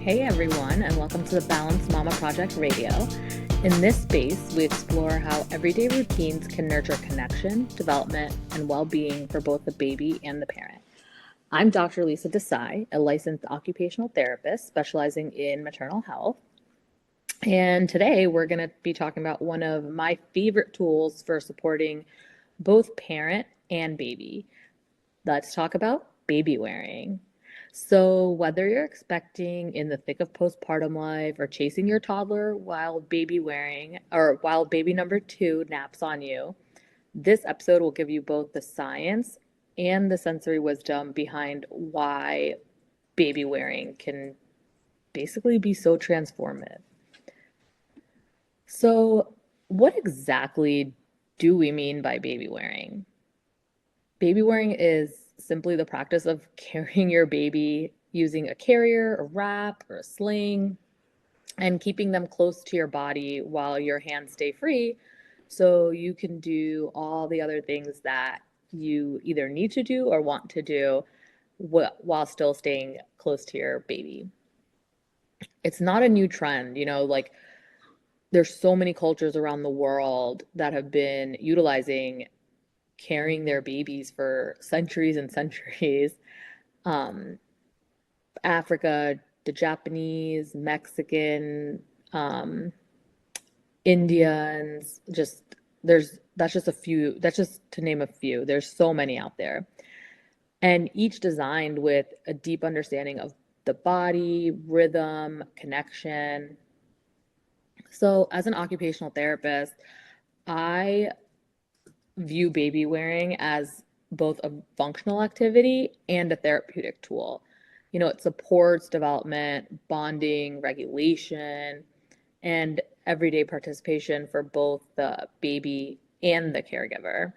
Hey everyone, and welcome to the Balanced Mama Project Radio. In this space, we explore how everyday routines can nurture connection, development, and well-being for both the baby and the parent. I'm Dr. Lisa Desai, a licensed occupational therapist specializing in maternal health. And today we're going to be talking about one of my favorite tools for supporting both parent and baby. Let's talk about baby wearing. So, whether you're expecting in the thick of postpartum life or chasing your toddler while baby wearing or while baby number two naps on you, this episode will give you both the science and the sensory wisdom behind why baby wearing can basically be so transformative. So, what exactly do we mean by baby wearing? Baby wearing is simply the practice of carrying your baby using a carrier, a wrap, or a sling, and keeping them close to your body while your hands stay free so you can do all the other things that you either need to do or want to do while still staying close to your baby. It's not a new trend, like there's so many cultures around the world that have been utilizing carrying their babies for centuries and centuries. Um, Africa, the Japanese, Mexican, um, Indians, just that's just a few, that's just to name a few. There's so many out there. And each designed with a deep understanding of the body, rhythm, connection. So, as an occupational therapist, I view baby wearing as both a functional activity and a therapeutic tool. It supports development, bonding, regulation, and everyday participation for both the baby and the caregiver.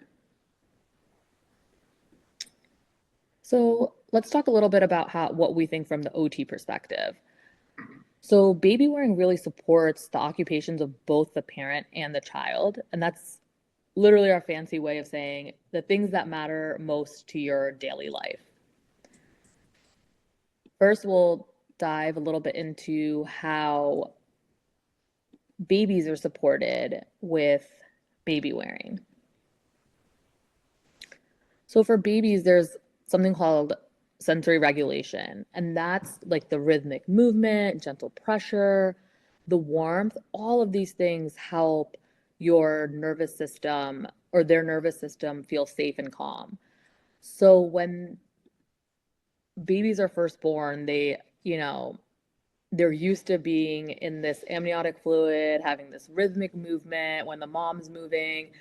So let's talk a little bit about what we think from the OT perspective. So baby wearing really supports the occupations of both the parent and the child, and that's literally our fancy way of saying the things that matter most to your daily life. First, we'll dive a little bit into how babies are supported with baby wearing. So, for babies, there's something called sensory regulation, and that's like the rhythmic movement, gentle pressure, the warmth. All of these things help your nervous system or their nervous system feel safe and calm. So when babies are first born, they're used to being in this amniotic fluid, having this rhythmic movement when the mom's moving.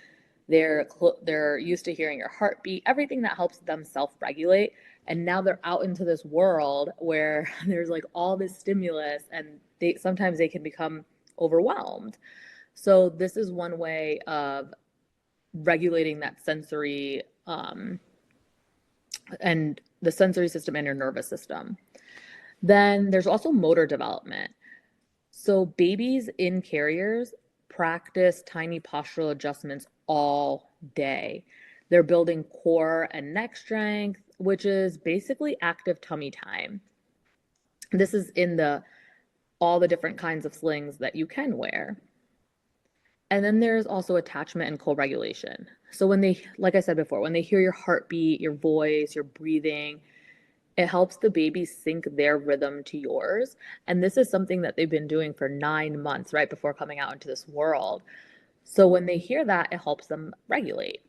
They're used to hearing your heartbeat, everything that helps them self-regulate. And now they're out into this world where there's like all this stimulus and sometimes they can become overwhelmed. So this is one way of regulating that sensory and the sensory system and your nervous system. Then there's also motor development. So babies in carriers practice tiny postural adjustments all day. They're building core and neck strength, which is basically active tummy time. This is in the all the different kinds of slings that you can wear. And then there's also attachment and co-regulation. So like I said before, when they hear your heartbeat, your voice, your breathing, it helps the baby sync their rhythm to yours. And this is something that they've been doing for 9 months right before coming out into this world. So when they hear that, it helps them regulate.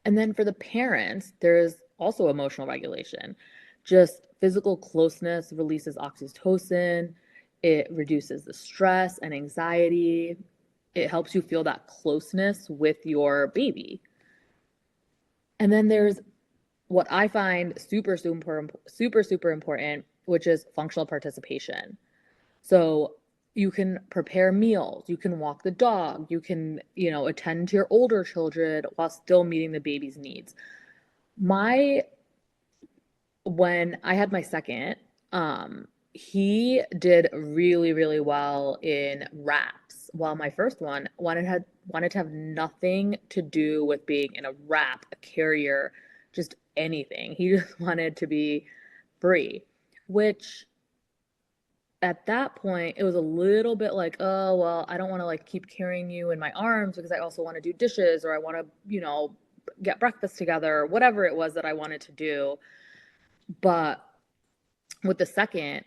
And then for the parents, there's also emotional regulation. Just physical closeness releases oxytocin, it reduces the stress and anxiety. It helps you feel that closeness with your baby. And then there's what I find super important, which is functional participation. So you can prepare meals, you can walk the dog, you can, attend to your older children while still meeting the baby's needs. When I had my second, he did really, really well in wraps, while my first one wanted to have nothing to do with being in a wrap, a carrier, just anything. He just wanted to be free. which at that point it was a little bit like, oh, well, I don't want to like keep carrying you in my arms because I also want to do dishes or I want to, get breakfast together, or whatever it was that I wanted to do. But with the second,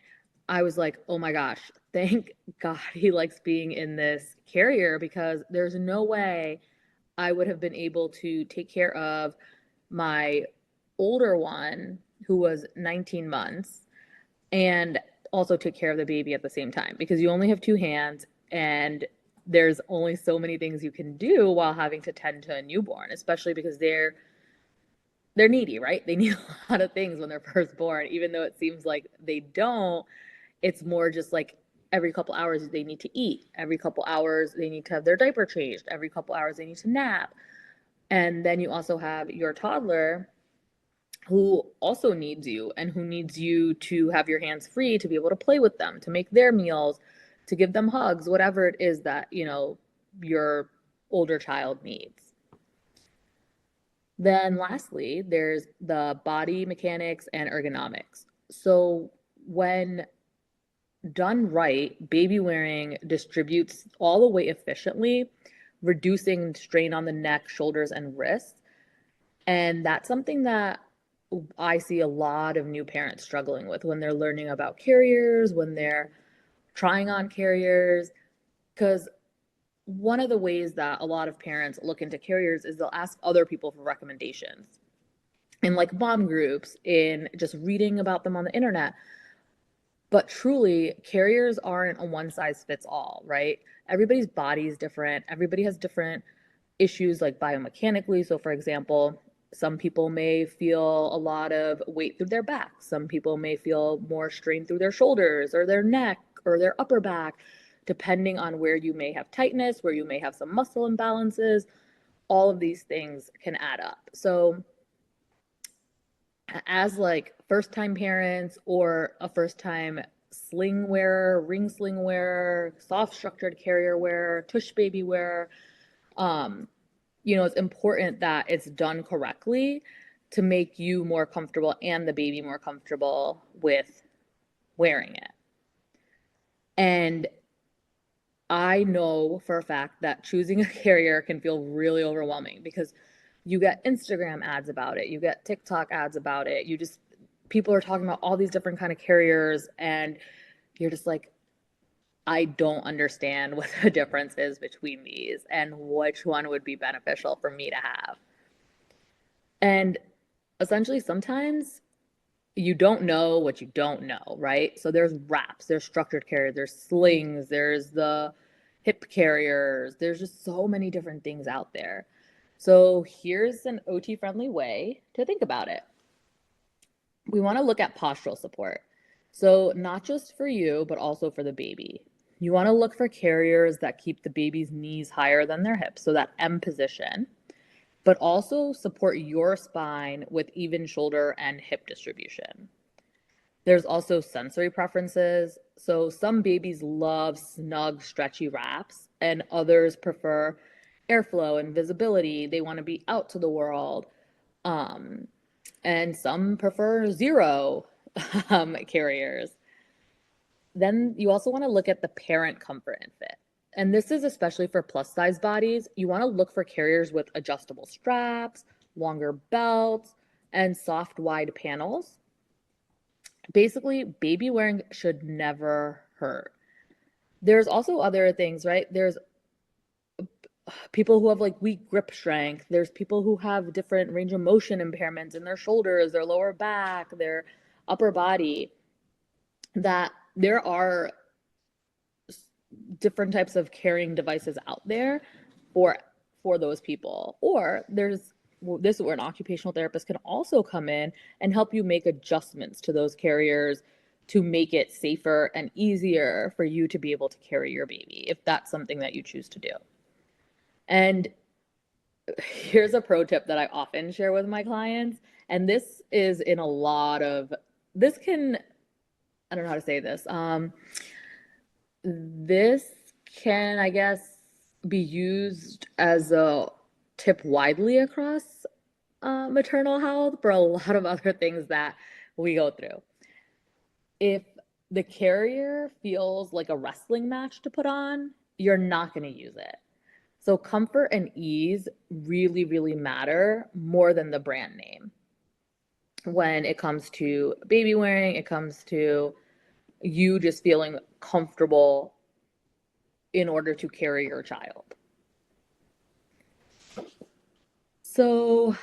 I was like, oh my gosh, thank God he likes being in this carrier, because there's no way I would have been able to take care of my older one, who was 19 months, and also take care of the baby at the same time, because you only have two hands and there's only so many things you can do while having to tend to a newborn, especially because they're needy, right? They need a lot of things when they're first born, even though it seems like they don't. It's more just like every couple hours they need to eat, every couple hours they need to have their diaper changed, every couple hours they need to nap. And then you also have your toddler who also needs you and who needs you to have your hands free to be able to play with them, to make their meals, to give them hugs, whatever it is that, your older child needs. Then lastly, there's the body mechanics and ergonomics. So when done right, baby wearing distributes all the weight efficiently, reducing strain on the neck, shoulders, and wrists. And that's something that I see a lot of new parents struggling with when they're learning about carriers, when they're trying on carriers. Because one of the ways that a lot of parents look into carriers is they'll ask other people for recommendations in like mom groups, in just reading about them on the internet. But truly, carriers aren't a one size fits all, right? Everybody's body is different. Everybody has different issues like biomechanically. So, for example, some people may feel a lot of weight through their back. Some people may feel more strain through their shoulders or their neck or their upper back, depending on where you may have tightness, where you may have some muscle imbalances. All of these things can add up. So, as like first time parents or a first time sling wearer, ring sling wearer, soft structured carrier wearer, tush baby wearer, um, it's important that it's done correctly to make you more comfortable and the baby more comfortable with wearing it. And I know for a fact that choosing a carrier can feel really overwhelming, because you get Instagram ads about it, you get TikTok ads about it, people are talking about all these different kind of carriers, and you're just like, I don't understand what the difference is between these and which one would be beneficial for me to have. And essentially, sometimes you don't know what you don't know, right? So there's wraps, there's structured carriers, there's slings, there's the hip carriers, there's just so many different things out there. So here's an OT friendly way to think about it. We want to look at postural support. So not just for you, but also for the baby. You want to look for carriers that keep the baby's knees higher than their hips, so that M position, but also support your spine with even shoulder and hip distribution. There's also sensory preferences. So some babies love snug, stretchy wraps, and others prefer airflow and visibility. They want to be out to the world. Um, and some prefer zero carriers. Then you also want to look at the parent comfort and fit. And this is especially for plus size bodies. You want to look for carriers with adjustable straps, longer belts, and soft, wide panels. Basically, baby wearing should never hurt. There's also other things, right? There's people who have like weak grip strength. There's people who have different range of motion impairments in their shoulders, their lower back, their upper body. That there are different types of carrying devices out there for those people. Or there's this is where an occupational therapist can also come in and help you make adjustments to those carriers to make it safer and easier for you to be able to carry your baby, if that's something that you choose to do. And here's a pro tip that I often share with my clients, and this is in a lot of this can I don't know how to say this. This can, I guess, be used as a tip widely across maternal health for a lot of other things that we go through. If the carrier feels like a wrestling match to put on, you're not going to use it. So comfort and ease really, really matter more than the brand name. When it comes to baby wearing, it comes to you just feeling comfortable in order to carry your child. So,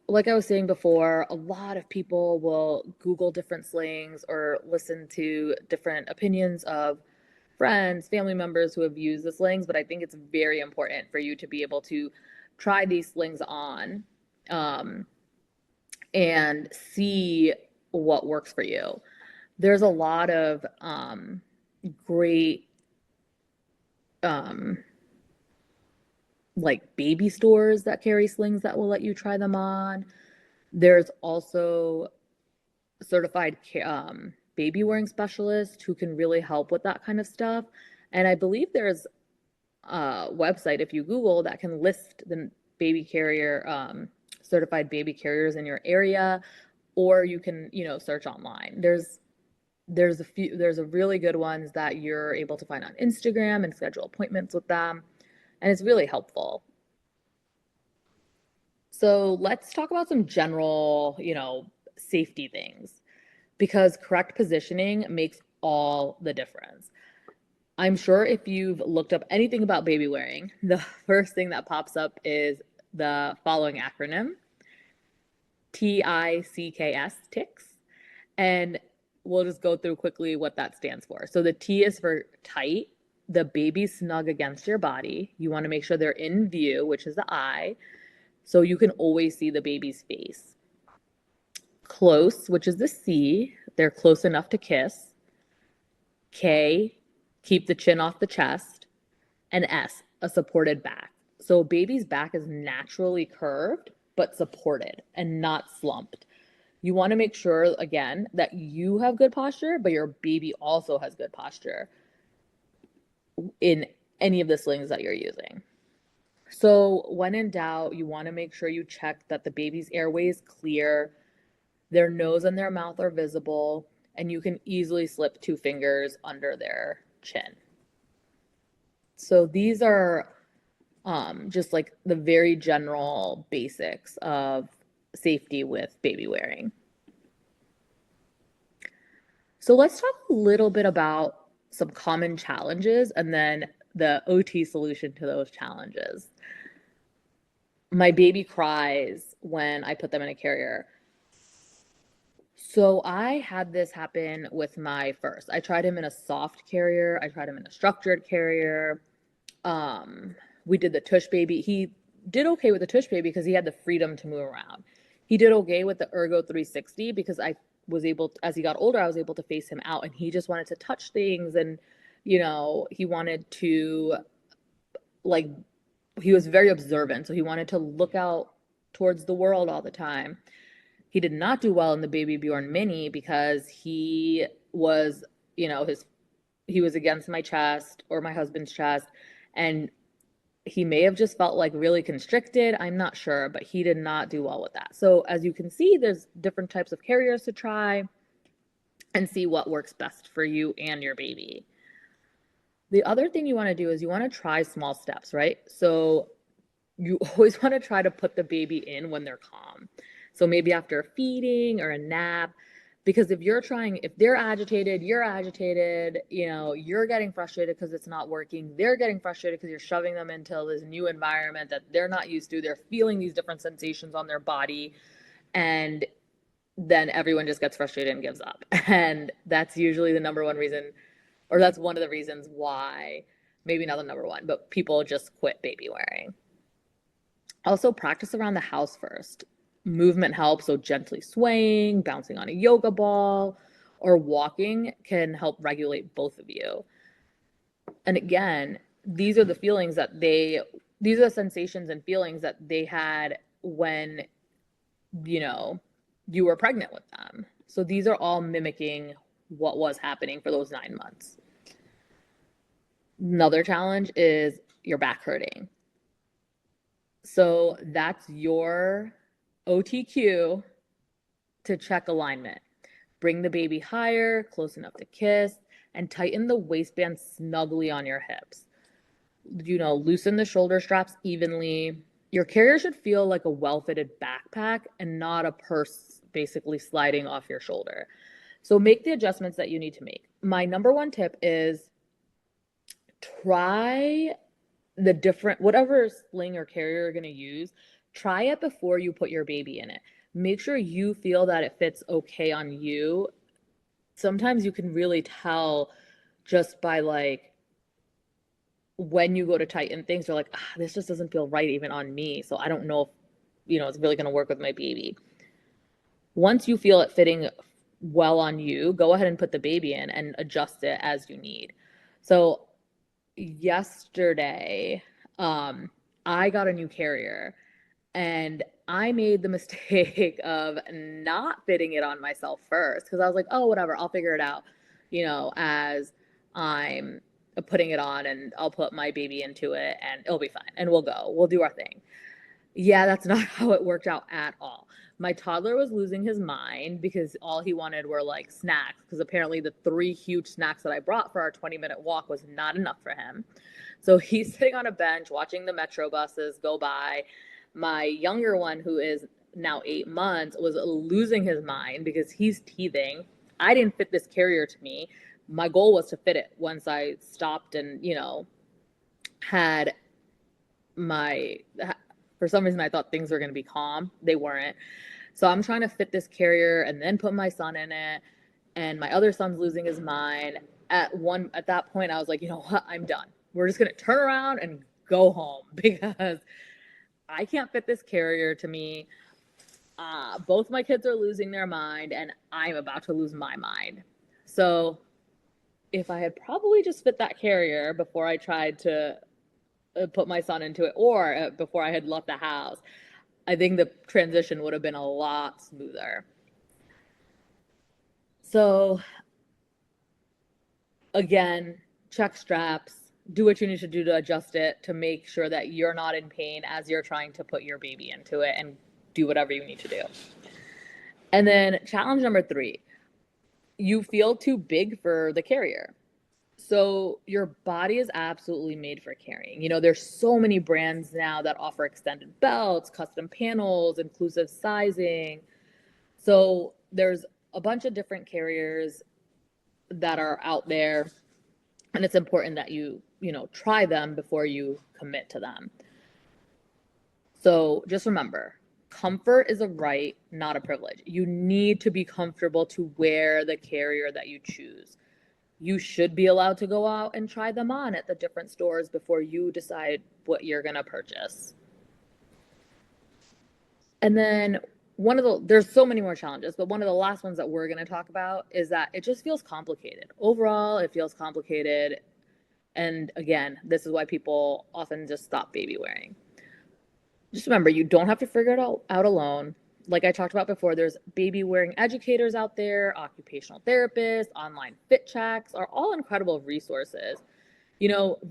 like I was saying before, a lot of people will Google different slings or listen to different opinions of friends, family members who have used the slings, but I think it's very important for you to be able to try these slings on um, and see what works for you. There's a lot of great um, like baby stores that carry slings that will let you try them on. There's also certified baby wearing specialists who can really help with that kind of stuff. And I believe there's a website, if you Google, that can list the baby carrier, certified baby carriers in your area, or you can, search online. There's a really good ones that you're able to find on Instagram and schedule appointments with them, and it's really helpful. So let's talk about some general, safety things because correct positioning makes all the difference. I'm sure if you've looked up anything about baby wearing, the first thing that pops up is the following acronym, T.I.C.K.S, TICS. And we'll just go through quickly what that stands for. So the T is for tight, the baby snug against your body. You want to make sure they're in view, which is the I, so you can always see the baby's face. Close, which is the C, they're close enough to kiss. K, keep the chin off the chest. And S, a supported back. So a baby's back is naturally curved, but supported and not slumped. You want to make sure, again, that you have good posture, but your baby also has good posture in any of the slings that you're using. So when in doubt, you want to make sure you check that the baby's airway is clear, their nose and their mouth are visible, and you can easily slip 2 fingers under their chin. So these are just like the very general basics of safety with baby wearing. So let's talk a little bit about some common challenges and then the OT solution to those challenges. My baby cries when I put them in a carrier. So I had this happen with my first. I tried him in a soft carrier. I tried him in a structured carrier. Um, we did the tush baby. He did okay with the tush baby because he had the freedom to move around. He did okay with the Ergo 360 because I was able to, as he got older, I was able to face him out and he just wanted to touch things and he wanted to like he was very observant, so he wanted to look out towards the world all the time. He did not do well in the Babywearing Mini because he was, he was against my chest or my husband's chest, and he may have just felt like really constricted. I'm not sure, but he did not do well with that. So as you can see, there's different types of carriers to try and see what works best for you and your baby. The other thing you want to do is you want to try small steps, right? So you always want to try to put the baby in when they're calm. So maybe after a feeding or a nap, because if they're agitated, you're agitated, you're getting frustrated because it's not working. They're getting frustrated because you're shoving them into this new environment that they're not used to. They're feeling these different sensations on their body. And then everyone just gets frustrated and gives up. And that's usually the number one reason, or that's one of the reasons why, maybe not the number one, but people just quit baby wearing. Also, practice around the house first. Movement helps, so gently swaying, bouncing on a yoga ball, or walking can help regulate both of you. And again, these are the these are the sensations and feelings that they had when, you know, you were pregnant with them. So these are all mimicking what was happening for those 9 months. Another challenge is your back hurting. So that's your OTQ to check alignment. Bring the baby higher, close enough to kiss, and tighten the waistband snugly on your hips. Loosen the shoulder straps evenly. Your carrier should feel like a well-fitted backpack and not a purse basically sliding off your shoulder. So make the adjustments that you need to make. My number one tip is try the different, whatever sling or carrier you're going to use, try it before you put your baby in it. Make sure you feel that it fits okay on you. Sometimes you can really tell just by like when you go to tighten things, you're like, this just doesn't feel right even on me. So I don't know if, it's really going to work with my baby. Once you feel it fitting well on you, go ahead and put the baby in and adjust it as you need. So yesterday, I got a new carrier and I made the mistake of not fitting it on myself first because I was like, oh, whatever, I'll figure it out, as I'm putting it on, and I'll put my baby into it and it'll be fine and we'll do our thing. Yeah, that's not how it worked out at all. My toddler was losing his mind because all he wanted were like snacks, because apparently the 3 huge snacks that I brought for our 20-minute walk was not enough for him. So he's sitting on a bench watching the metro buses go by. My younger one, who is now 8 months, was losing his mind because he's teething. I didn't fit this carrier to me. My goal was to fit it once I stopped and, had my, for some reason I thought things were going to be calm. They weren't. So I'm trying to fit this carrier and then put my son in it. And my other son's losing his mind. At that point, I was like, you know what? I'm done. We're just going to turn around and go home because I can't fit this carrier to me. Both my kids are losing their mind and I'm about to lose my mind. So if I had probably just fit that carrier before I tried to put my son into it, or before I had left the house, I think the transition would have been a lot smoother. So again, check straps, do what you need to do to adjust it to make sure that you're not in pain as you're trying to put your baby into it, and do whatever you need to do. And then challenge number 3, you feel too big for the carrier. So your body is absolutely made for carrying. There's so many brands now that offer extended belts, custom panels, inclusive sizing. So there's a bunch of different carriers that are out there, and it's important that you try them before you commit to them. So just remember, comfort is a right, not a privilege. You need to be comfortable to wear the carrier that you choose. You should be allowed to go out and try them on at the different stores before you decide what you're going to purchase. And then there's so many more challenges, but one of the last ones that we're going to talk about is that it just feels complicated. Overall, it feels complicated. And again, this is why people often just stop baby wearing. Just remember, you don't have to figure it out alone. Like I talked about before, there's baby wearing educators out there, occupational therapists, online fit checks are all incredible resources.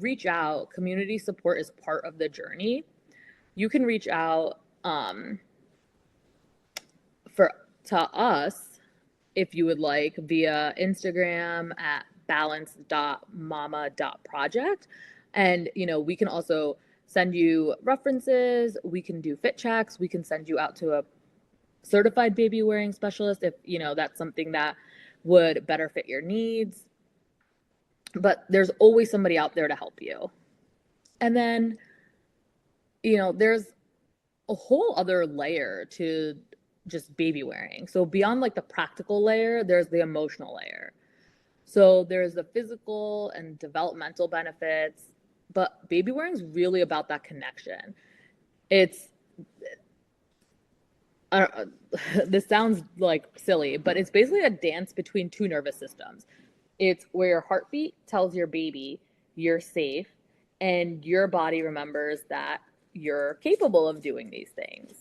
Reach out. Community support is part of the journey. You can reach out to us if you would like via Instagram at balance.mama.project. And, we can also send you references. We can do fit checks. We can send you out to a certified baby wearing specialist if, that's something that would better fit your needs. But there's always somebody out there to help you. And then, there's a whole other layer to just baby wearing. So beyond like the practical layer, there's the emotional layer. So there's the physical and developmental benefits, but baby wearing is really about that connection. This sounds like silly, but it's basically a dance between 2 nervous systems. It's where your heartbeat tells your baby you're safe, and your body remembers that you're capable of doing these things.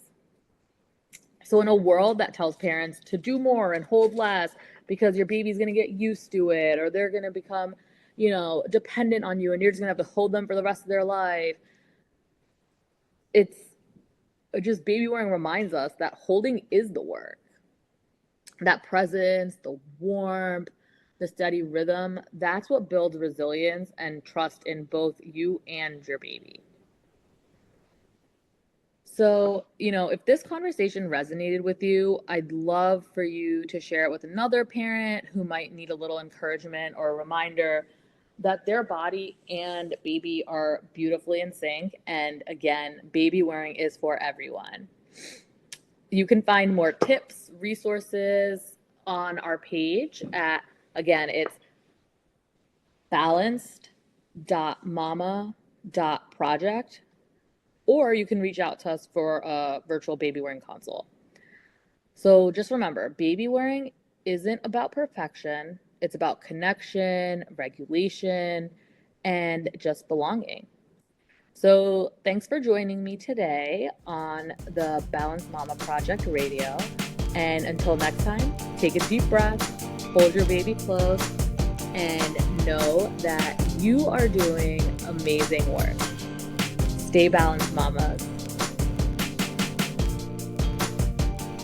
So in a world that tells parents to do more and hold less because your baby's going to get used to it, or they're going to become, dependent on you and you're just going to have to hold them for the rest of their life, baby wearing reminds us that holding is the work. That presence, the warmth, the steady rhythm, that's what builds resilience and trust in both you and your baby. So, if this conversation resonated with you, I'd love for you to share it with another parent who might need a little encouragement or a reminder that their body and baby are beautifully in sync. And again, baby wearing is for everyone. You can find more tips, resources on our page at, again, it's balanced.mama.project, or you can reach out to us for a virtual baby wearing consult. So just remember, baby wearing isn't about perfection. It's about connection, regulation, and just belonging. So thanks for joining me today on the Balanced Mama Project Radio. And until next time, take a deep breath, hold your baby close, and know that you are doing amazing work. Stay balanced, mamas.